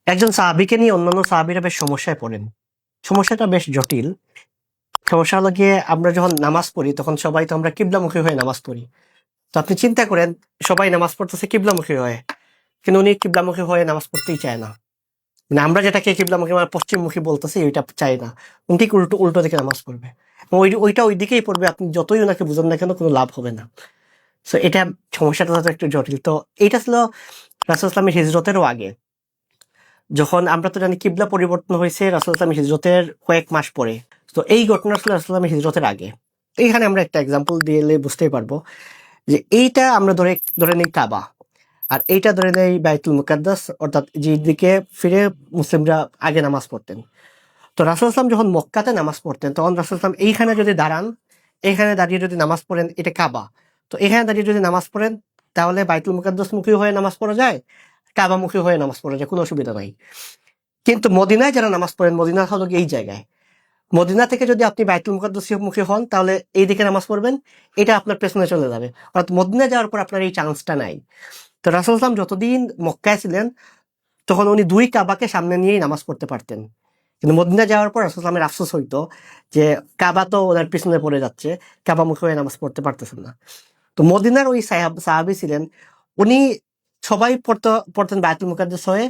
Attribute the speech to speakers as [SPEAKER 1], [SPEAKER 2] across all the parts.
[SPEAKER 1] একজন সাহাবীকে নিয়ে অন্যান্য সাহাবীরা বেশ সমস্যায় পড়েন। সমস্যাটা বেশ জটিল। সমস্যা হলো গিয়ে আমরা যখন নামাজ পড়ি তখন সবাই তো আমরা কিবলামুখী হয়ে নামাজ পড়ি। তো আপনি চিন্তা করেন, সবাই নামাজ পড়তেছে কিবলামুখী হয়ে, কিন্তু উনি কিবলামুখী হয়ে নামাজ পড়তেই চায় না। মানে আমরা যেটাকে কিবলামুখী মানে পশ্চিমমুখী বলতেছি ওইটা চাই না, উনি ঠিক উল্টো উল্টো দিকে নামাজ পড়বে এবং ওইটা ওই দিকেই পড়বে। আপনি যতই ওনাকে বুঝান না কেন কোনো লাভ হবে না। সো এটা সমস্যাটা তো একটু জটিল। তো এইটা ছিল রাসূল ইসলামের হিজরতেরও আগে। যখন আমরা তো জানি কিবলা পরিবর্তন হয়েছে রাসূল ইসলামের হিজরতের কয়েক মাস পরে। তো এই ঘটনা ছিল রাসূল ইসলামের হিজরতের আগে। এইখানে আমরা একটা এক্সাম্পল দিলে বুঝতেই পারবো যে এইটা আমরা ধরে নেই কাবা, আর এইটা ধরে নেই বাইতুল মুকাদ্দাস, অর্থাৎ যেদিকে ফিরে মুসলিমরা আগে নামাজ পড়তেন। তো রাসূল ইসলাম যখন মক্কাতে নামাজ পড়তেন তখন রাসূল ইসলাম এইখানে যদি দাঁড়ান, এইখানে দাঁড়িয়ে যদি নামাজ পড়েন, এটা কাবা। তো এখানে দাঁড়িয়ে যদি নামাজ পড়েন তাহলে বাইতুল মুকাদ্দাস মুখী হয়ে নামাজ পড়া যায়, কাবামুখী হয়ে নামাজ পড়া যায়, কোনো অসুবিধা নাই। কিন্তু মদিনায় যারা নামাজ পড়েন, মদিনা হলো এই জায়গায়, মদিনা থেকে যদি আপনি বাইতুল মুকাদ্দাস মুখী হন তাহলে এই দিকে নামাজ পড়বেন, এটা আপনার পেছনে চলে যাবে। অর্থাৎ মদিনা যাওয়ার পর আপনার এই চান্সটা নাই। তো রাসূল ইসলাম যতদিন মক্কায় ছিলেন তখন উনি দুই কাবাকে সামনে নিয়েই নামাজ পড়তে পারতেন। কিন্তু মদিনা যাওয়ার পর রাসূল ইসলামের আফসোস হইতো যে কাবা তো ওনার পিছনে পড়ে যাচ্ছে, কাবামুখী হয়ে নামাজ পড়তে পারতেছেন না। তো মদিনার ওই সাহাবী ছিলেন, উনি সবাই পড়তেন বায়তুল মুকাদ্দাস হয়ে,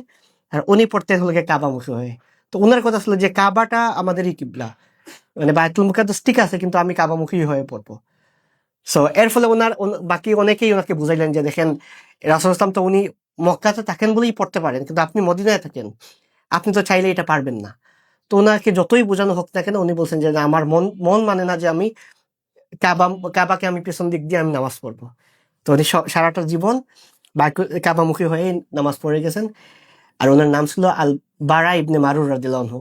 [SPEAKER 1] আর উনি পড়তেন হলো গিয়ে কাবামুখী হয়ে। তো ওনার কথা ছিল যে কাবাটা আমাদেরই কিবলা, মানে বায়তুল মুকাদ্দাস ঠিক আছে কিন্তু আমি কাবামুখী হয়ে পড়বো। সো এর ফলে বাকি অনেকেই ওনাকে বুঝাইলেন যে দেখেন, রাসূল ইসলাম তো উনি মক্কাতে থাকেন বলেই পড়তে পারেন, কিন্তু আপনি মদিনায় থাকেন, আপনি তো চাইলে এটা পারবেন না। তো ওনাকে যতই বোঝানো হোক না কেন উনি বলছেন যে না, আমার মন মন মানে না যে আমি কাবা কাবাকে আমি পেছন দিক দিয়ে আমি নামাজ পড়বো। তো উনি সারাটা জীবন কাবামুখী হয়ে নামাজ পড়ে গেছেন। আর ওনার নাম ছিল আল বারা ইবনে মারুর রাদিয়াল্লাহু আনহু।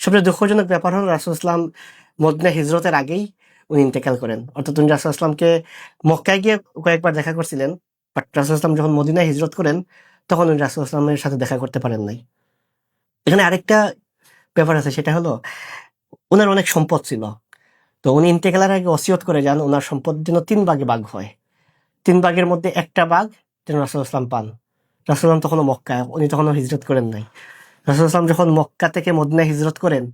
[SPEAKER 1] সবচেয়ে দুঃখজনক ব্যাপার হলো রাসূল ইসলাম মদিনা হিজরতের আগেই উনি ইন্তেকাল করেন। অর্থাৎ উনি রাসূল ইসলামকে মক্কায় গিয়ে কয়েকবার দেখা করছিলেন, বাট রাসূল ইসলাম যখন মদিনায় হিজরত করেন তখন উনি রাসূল ইসলামের সাথে দেখা করতে পারেন নাই। এখানে আরেকটা ব্যাপার আছে, সেটা হলো ওনার অনেক সম্পদ ছিল। তো উনি ইন্তেকালের আগে ওসিয়ত করে যান ওনার সম্পদ যেন 3 ভাগে ভাগ হয়, 3 ভাগের মধ্যে একটা ভাগ যেন রাসূল ইসলাম পান। রাসূল ইসলাম তখনও মক্কায়, উনি তখনও হিজরত করেন নাই। রাসূল ইসলাম যখন মক্কা থেকে মদিনায় হিজরত করেন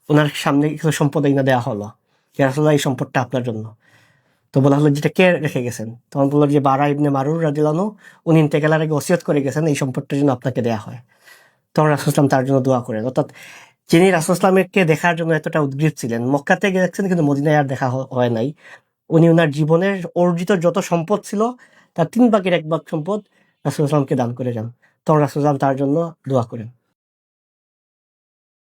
[SPEAKER 1] ওনার সামনে কিছু সম্পদ এনে দেওয়া হলো, যে রাসূলুল্লাহ এই সম্পদটা আপনার জন্য। তো বলা হলো যেটা কে রেখে গেছেন, তখন বললো যে বারা ইবনে মারুর রাদিয়াল্লাহু আনহু, উনি ইন্তেকালের আগে ওসিয়ত করে গেছেন এই সম্পদটা যেন আপনাকে দেয়া হয়। তখন রাসূল ইসলাম তার জন্য দোয়া করেন। অর্থাৎ যিনি রাসূল ইসলামকে দেখার জন্য এতটা উদগ্রীব ছিলেন, মক্কাতে গেছেন কিন্তু মদিনায় আর দেখা হয় নাই। উনি ওনার জীবনের অর্জিত যত সম্পদ ছিল তার 3 ভাগের 1 ভাগ সম্পদ রাসূল ইসলামকে দান করে যান। তখন রাসূল ইসলাম তার জন্য দোয়া করেন।